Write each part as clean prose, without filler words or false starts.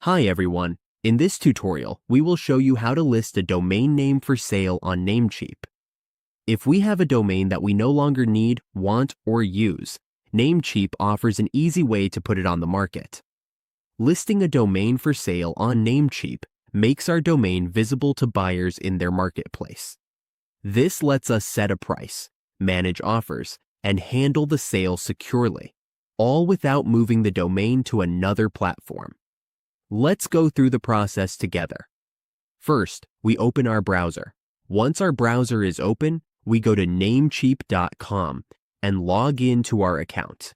Hi everyone, in this tutorial we will show you how to list a domain name for sale on Namecheap. If we have a domain that we no longer need, want, or use, Namecheap offers an easy way to put it on the market. Listing a domain for sale on Namecheap makes our domain visible to buyers in their marketplace. This lets us set a price, manage offers, and handle the sale securely, all without moving the domain to another platform. Let's go through the process together. First, we open our browser. Once our browser is open, we go to namecheap.com and log in to our account.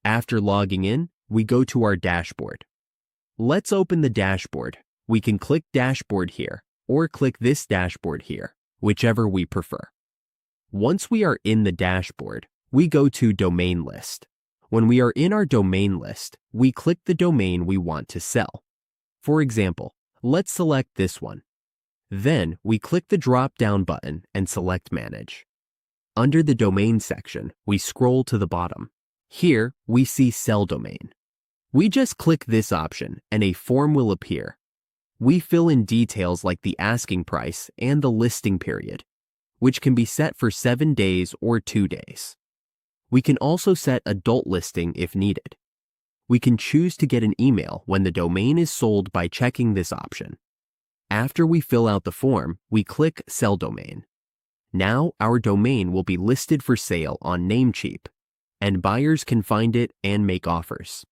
After logging in, we go to our dashboard. Let's open the dashboard. We can click Dashboard here or click this dashboard here, whichever we prefer. Once we are in the dashboard, we go to Domain List. When we are in our domain list, we click the domain we want to sell. For example, let's select this one. Then we click the drop-down button and select Manage. Under the Domain section, we scroll to the bottom. Here, we see Sell Domain. We just click this option and a form will appear. We fill in details like the asking price and the listing period, which can be set for 7 days or 2 days. We can also set adult listing if needed. We can choose to get an email when the domain is sold by checking this option. After we fill out the form, we click Sell Domain. Now our domain will be listed for sale on Namecheap, and buyers can find it and make offers.